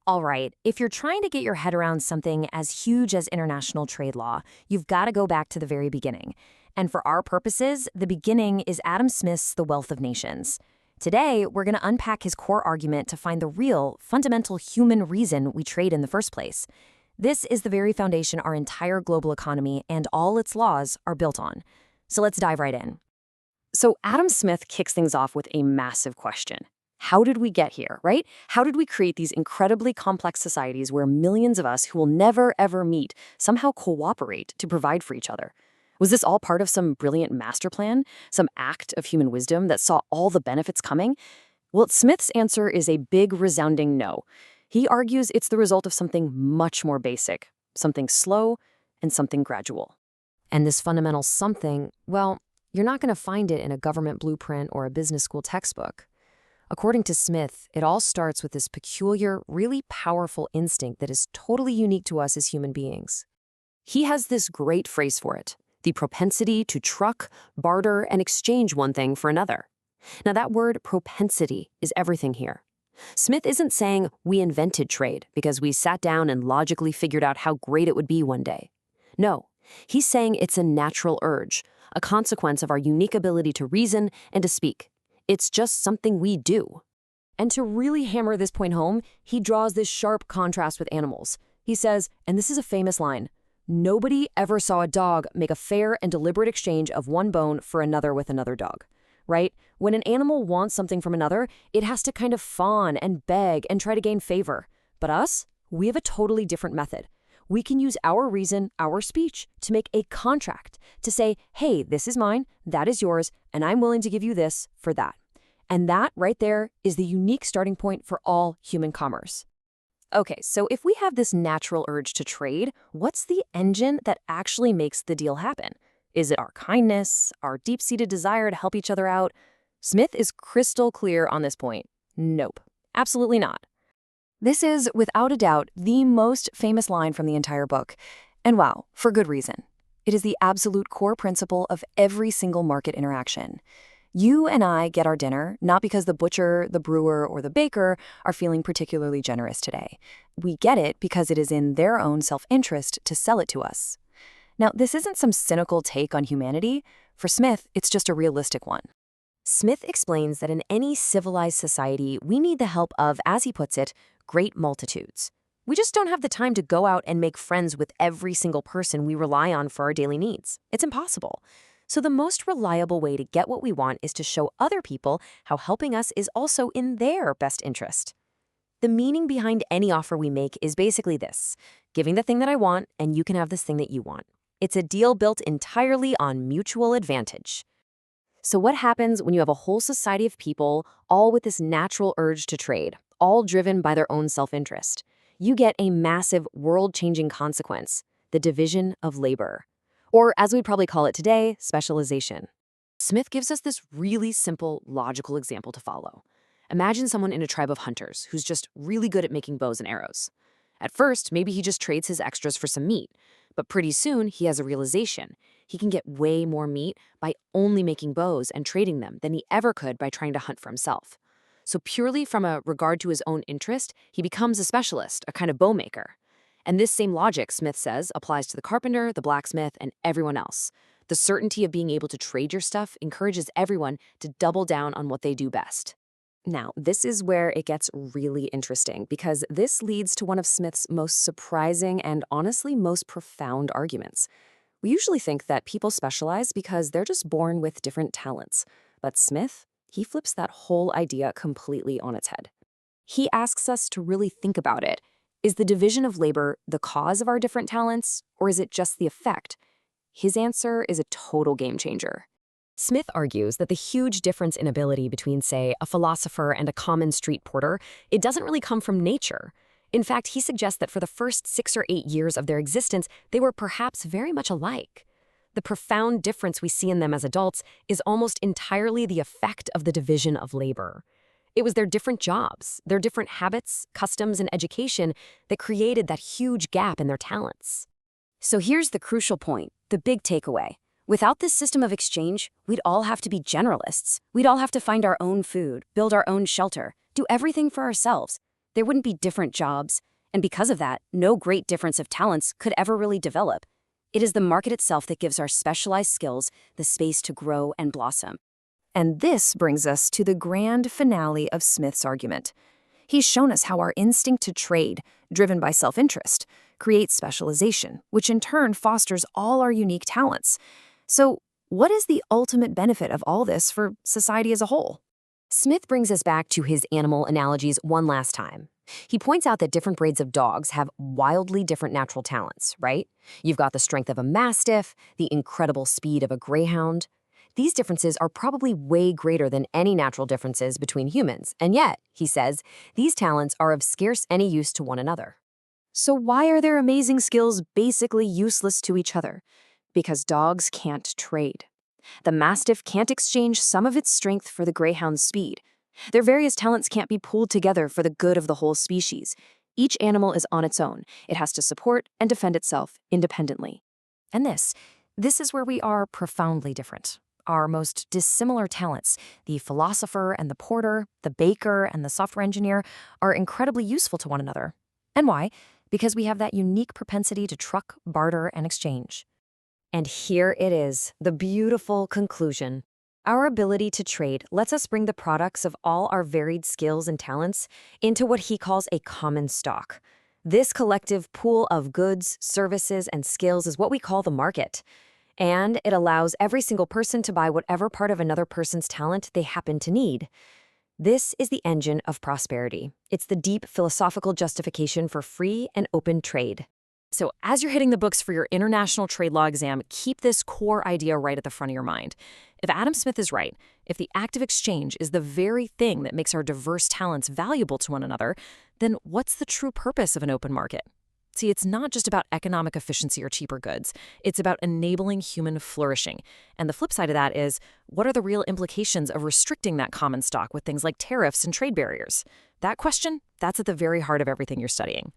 All right, if you're trying to get your head around something as huge as international trade law, you've got to go back to the very beginning. And for our purposes, the beginning is Adam Smith's The Wealth of Nations. Today, we're going to unpack his core argument to find the real, fundamental human reason we trade in the first place. This is the very foundation our entire global economy and all its laws are built on. So let's dive right in. So Adam Smith kicks things off with a massive question. How did we get here, right? How did we create these incredibly complex societies where millions of us who will never, ever meet somehow cooperate to provide for each other? Was this all part of some brilliant master plan, some act of human wisdom that saw all the benefits coming? Well, Smith's answer is a big, resounding no. He argues it's the result of something much more basic, something slow and something gradual. And this fundamental something, well, you're not going to find it in a government blueprint or a business school textbook. According to Smith, it all starts with this peculiar, really powerful instinct that is totally unique to us as human beings. He has this great phrase for it, the propensity to truck, barter, and exchange one thing for another. Now that word propensity is everything here. Smith isn't saying we invented trade because we sat down and logically figured out how great it would be one day. No, he's saying it's a natural urge, a consequence of our unique ability to reason and to speak. It's just something we do. And to really hammer this point home, he draws this sharp contrast with animals. He says, and this is a famous line, nobody ever saw a dog make a fair and deliberate exchange of one bone for another with another dog, right? When an animal wants something from another, it has to kind of fawn and beg and try to gain favor. But us, we have a totally different method. We can use our reason, our speech, to make a contract, to say, hey, this is mine, that is yours, and I'm willing to give you this for that. And that right there is the unique starting point for all human commerce. Okay, so if we have this natural urge to trade, what's the engine that actually makes the deal happen? Is it our kindness, our deep-seated desire to help each other out? Smith is crystal clear on this point. Nope, absolutely not. This is, without a doubt, the most famous line from the entire book. And wow, for good reason. It is the absolute core principle of every single market interaction. You and I get our dinner not because the butcher, the brewer, or the baker are feeling particularly generous today. We get it because it is in their own self-interest to sell it to us. Now, this isn't some cynical take on humanity. For Smith, it's just a realistic one. Smith explains that in any civilized society, we need the help of, as he puts it, great multitudes. We just don't have the time to go out and make friends with every single person we rely on for our daily needs. It's impossible. So the most reliable way to get what we want is to show other people how helping us is also in their best interest. The meaning behind any offer we make is basically this: giving the thing that I want, and you can have this thing that you want. It's a deal built entirely on mutual advantage. So what happens when you have a whole society of people, all with this natural urge to trade, all driven by their own self-interest? You get a massive world-changing consequence, the division of labor. Or, as we'd probably call it today, specialization. Smith gives us this really simple, logical example to follow. Imagine someone in a tribe of hunters who's just really good at making bows and arrows. At first, maybe he just trades his extras for some meat, but pretty soon he has a realization. He can get way more meat by only making bows and trading them than he ever could by trying to hunt for himself. So purely from a regard to his own interest, he becomes a specialist, a kind of bow maker. And this same logic, Smith says, applies to the carpenter, the blacksmith, and everyone else. The certainty of being able to trade your stuff encourages everyone to double down on what they do best. Now, this is where it gets really interesting, because this leads to one of Smith's most surprising and honestly most profound arguments. We usually think that people specialize because they're just born with different talents. But Smith, he flips that whole idea completely on its head. He asks us to really think about it. Is the division of labor the cause of our different talents, or is it just the effect? His answer is a total game changer. Smith argues that the huge difference in ability between, say, a philosopher and a common street porter, it doesn't really come from nature. In fact, he suggests that for the first 6 or 8 years of their existence, they were perhaps very much alike. The profound difference we see in them as adults is almost entirely the effect of the division of labor. It was their different jobs, their different habits, customs, and education that created that huge gap in their talents. So here's the crucial point, the big takeaway. Without this system of exchange, we'd all have to be generalists. We'd all have to find our own food, build our own shelter, do everything for ourselves. There wouldn't be different jobs, and because of that, no great difference of talents could ever really develop. It is the market itself that gives our specialized skills the space to grow and blossom. And this brings us to the grand finale of Smith's argument. He's shown us how our instinct to trade, driven by self-interest, creates specialization, which in turn fosters all our unique talents. So, what is the ultimate benefit of all this for society as a whole? Smith brings us back to his animal analogies one last time. He points out that different breeds of dogs have wildly different natural talents, right? You've got the strength of a mastiff, the incredible speed of a greyhound. These differences are probably way greater than any natural differences between humans, and yet, he says, these talents are of scarce any use to one another. So why are their amazing skills basically useless to each other? Because dogs can't trade. The mastiff can't exchange some of its strength for the greyhound's speed. Their various talents can't be pooled together for the good of the whole species. Each animal is on its own. It has to support and defend itself independently. And this is where we are profoundly different. Our most dissimilar talents, the philosopher and the porter, the baker and the software engineer, are incredibly useful to one another. And why? Because we have that unique propensity to truck, barter, and exchange. And here it is, the beautiful conclusion. Our ability to trade lets us bring the products of all our varied skills and talents into what he calls a common stock. This collective pool of goods, services, and skills is what we call the market. And it allows every single person to buy whatever part of another person's talent they happen to need. This is the engine of prosperity. It's the deep philosophical justification for free and open trade. So as you're hitting the books for your international trade law exam, keep this core idea right at the front of your mind. If Adam Smith is right, if the act of exchange is the very thing that makes our diverse talents valuable to one another, then what's the true purpose of an open market? See, it's not just about economic efficiency or cheaper goods. It's about enabling human flourishing. And the flip side of that is, what are the real implications of restricting that common stock with things like tariffs and trade barriers? That question, that's at the very heart of everything you're studying.